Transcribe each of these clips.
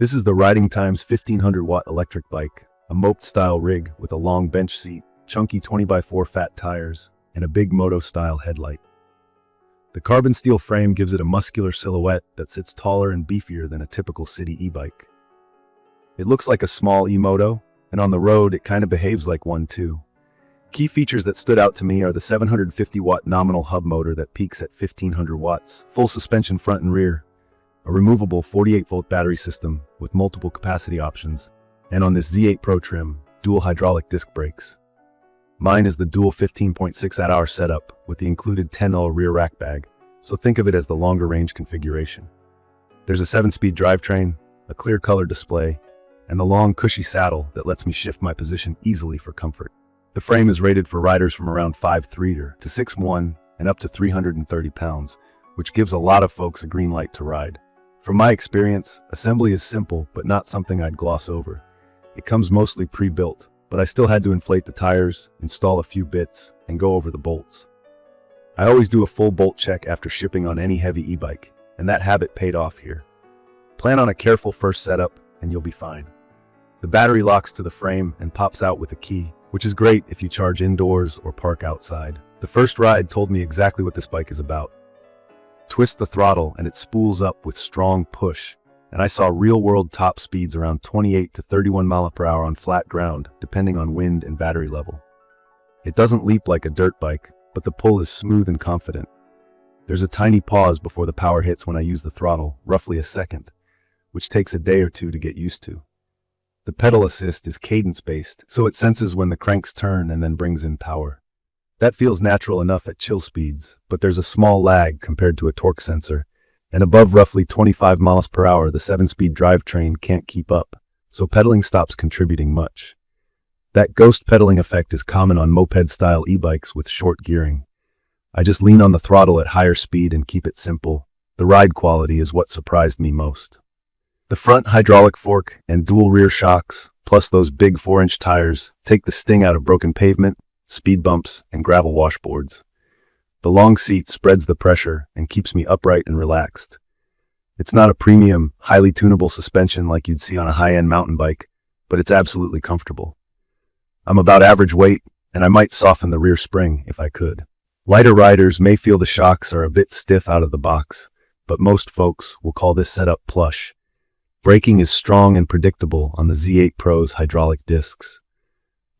This is the Riding Times 1500-watt electric bike, a moped-style rig with a long bench seat, chunky 20x4 fat tires, and a big moto-style headlight. The carbon steel frame gives it a muscular silhouette that sits taller and beefier than a typical city e-bike. It looks like a small e-moto, and on the road it kind of behaves like one too. Key features that stood out to me are the 750-watt nominal hub motor that peaks at 1500 watts, full suspension front and rear, a removable 48-volt battery system with multiple capacity options, and on this Z8 Pro trim, dual hydraulic disc brakes. Mine is the dual 15.6 Wh setup with the included 10L rear rack bag, so think of it as the longer range configuration. There's a 7-speed drivetrain, a clear color display, and the long cushy saddle that lets me shift my position easily for comfort. The frame is rated for riders from around 5'3" to 6'1" and up to 330 pounds, which gives a lot of folks a green light to ride. From my experience, assembly is simple but not something I'd gloss over. It comes mostly pre-built, but I still had to inflate the tires, install a few bits, and go over the bolts. I always do a full bolt check after shipping on any heavy e-bike, and that habit paid off here. Plan on a careful first setup, and you'll be fine. The battery locks to the frame and pops out with a key, which is great if you charge indoors or park outside. The first ride told me exactly what this bike is about. Twist the throttle and it spools up with strong push, and I saw real-world top speeds around 28 to 31 mph on flat ground, depending on wind and battery level. It doesn't leap like a dirt bike, but the pull is smooth and confident. There's a tiny pause before the power hits when I use the throttle, roughly a second, which takes a day or two to get used to. The pedal assist is cadence-based, so it senses when the cranks turn and then brings in power. That feels natural enough at chill speeds, but there's a small lag compared to a torque sensor, and above roughly 25 mph, the 7-speed drivetrain can't keep up, so pedaling stops contributing much. That ghost pedaling effect is common on moped-style e-bikes with short gearing. I just lean on the throttle at higher speed and keep it simple. The ride quality is what surprised me most. The front hydraulic fork and dual rear shocks, plus those big 4-inch tires, take the sting out of broken pavement, speed bumps, and gravel washboards. The long seat spreads the pressure and keeps me upright and relaxed. It's not a premium, highly tunable suspension like you'd see on a high-end mountain bike, but it's absolutely comfortable. I'm about average weight, and I might soften the rear spring if I could. Lighter riders may feel the shocks are a bit stiff out of the box, but most folks will call this setup plush. Braking is strong and predictable on the Z8 Pro's hydraulic discs.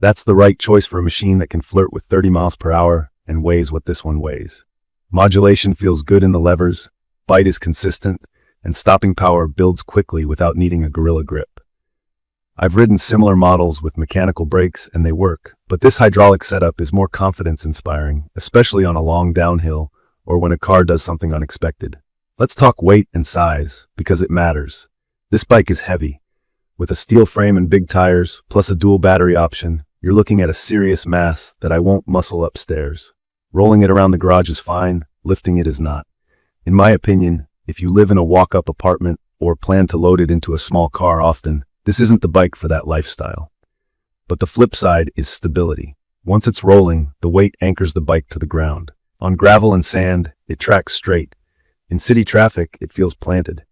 That's the right choice for a machine that can flirt with 30 mph and weighs what this one weighs. Modulation feels good in the levers, bite is consistent, and stopping power builds quickly without needing a gorilla grip. I've ridden similar models with mechanical brakes and they work, but this hydraulic setup is more confidence-inspiring, especially on a long downhill or when a car does something unexpected. Let's talk weight and size, because it matters. This bike is heavy. With a steel frame and big tires, plus a dual battery option, you're looking at a serious mass that I won't muscle upstairs. Rolling it around the garage is fine, lifting it is not. In my opinion, if you live in a walk-up apartment or plan to load it into a small car often, this isn't the bike for that lifestyle. But the flip side is stability. Once it's rolling, the weight anchors the bike to the ground. On gravel and sand, it tracks straight. In city traffic, it feels planted.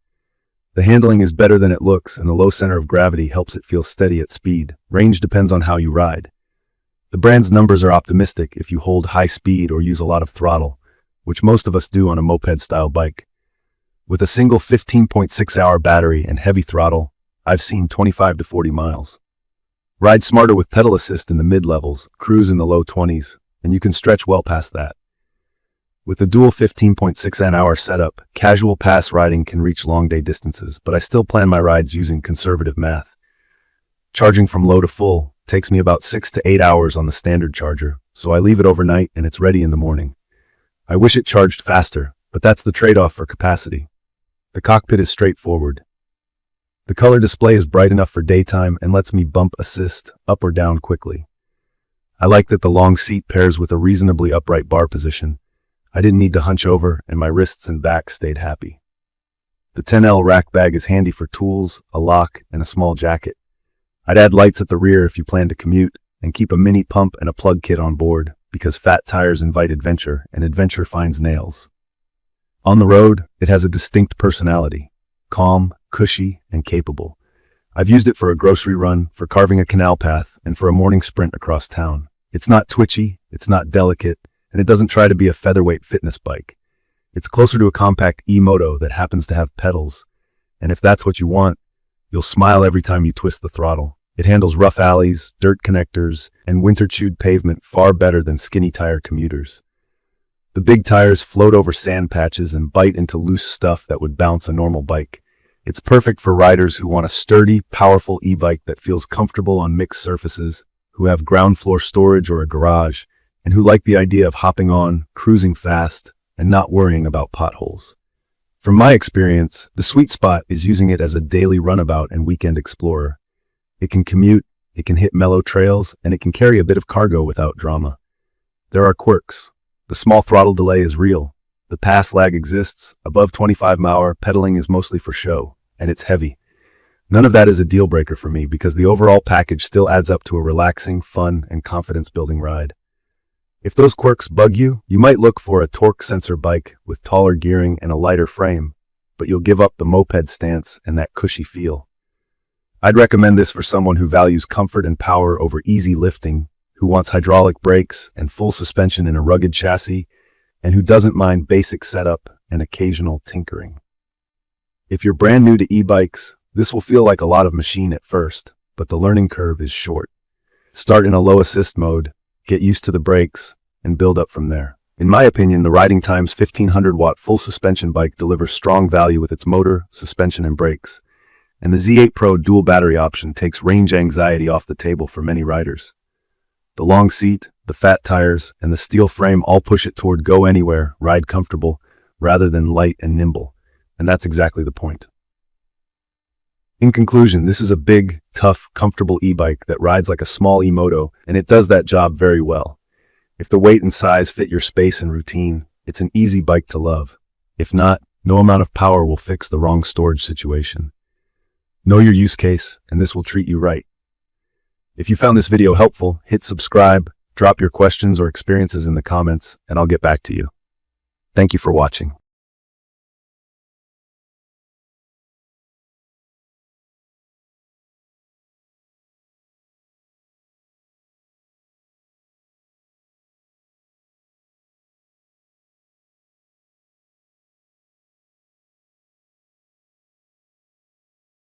The handling is better than it looks, and the low center of gravity helps it feel steady at speed. Range depends on how you ride. The brand's numbers are optimistic if you hold high speed or use a lot of throttle, which most of us do on a moped-style bike. With a single 15.6 battery and heavy throttle, I've seen 25 to 40 miles. Ride smarter with pedal assist in the mid-levels, cruise in the low 20s, and you can stretch well past that. With the dual 15.6 setup, casual pass riding can reach long day distances, but I still plan my rides using conservative math. Charging from low to full takes me about 6 to 8 hours on the standard charger, so I leave it overnight and it's ready in the morning. I wish it charged faster, but that's the trade-off for capacity. The cockpit is straightforward. The color display is bright enough for daytime and lets me bump assist up or down quickly. I like that the long seat pairs with a reasonably upright bar position. I didn't need to hunch over, and my wrists and back stayed happy. The 10L rack bag is handy for tools, a lock, and a small jacket. I'd add lights at the rear if you plan to commute, and keep a mini pump and a plug kit on board, because fat tires invite adventure, and adventure finds nails. On the road, it has a distinct personality. Calm, cushy, and capable. I've used it for a grocery run, for carving a canal path, and for a morning sprint across town. It's not twitchy, it's not delicate, and it doesn't try to be a featherweight fitness bike. It's closer to a compact e-moto that happens to have pedals. And if that's what you want, you'll smile every time you twist the throttle. It handles rough alleys, dirt connectors, and winter-chewed pavement far better than skinny tire commuters. The big tires float over sand patches and bite into loose stuff that would bounce a normal bike. It's perfect for riders who want a sturdy, powerful e-bike that feels comfortable on mixed surfaces, who have ground floor storage or a garage, and who like the idea of hopping on, cruising fast, and not worrying about potholes. From my experience, the sweet spot is using it as a daily runabout and weekend explorer. It can commute, it can hit mellow trails, and it can carry a bit of cargo without drama. There are quirks. The small throttle delay is real. The pass lag exists. Above 25-mile pedaling is mostly for show, and it's heavy. None of that is a deal breaker for me because the overall package still adds up to a relaxing, fun, and confidence-building ride. If those quirks bug you, you might look for a torque sensor bike with taller gearing and a lighter frame, but you'll give up the moped stance and that cushy feel. I'd recommend this for someone who values comfort and power over easy lifting, who wants hydraulic brakes and full suspension in a rugged chassis, and who doesn't mind basic setup and occasional tinkering. If you're brand new to e-bikes, this will feel like a lot of machine at first, but the learning curve is short. Start in a low assist mode, get used to the brakes, and build up from there. In my opinion, the Riding Times 1500-watt full suspension bike delivers strong value with its motor, suspension, and brakes. And the Z8 Pro dual battery option takes range anxiety off the table for many riders. The long seat, the fat tires, and the steel frame all push it toward go anywhere, ride comfortable, rather than light and nimble. And that's exactly the point. In conclusion, this is a big, tough, comfortable e-bike that rides like a small e-moto, and it does that job very well. If the weight and size fit your space and routine, it's an easy bike to love. If not, no amount of power will fix the wrong storage situation. Know your use case, and this will treat you right. If you found this video helpful, hit subscribe, drop your questions or experiences in the comments, and I'll get back to you. Thank you for watching.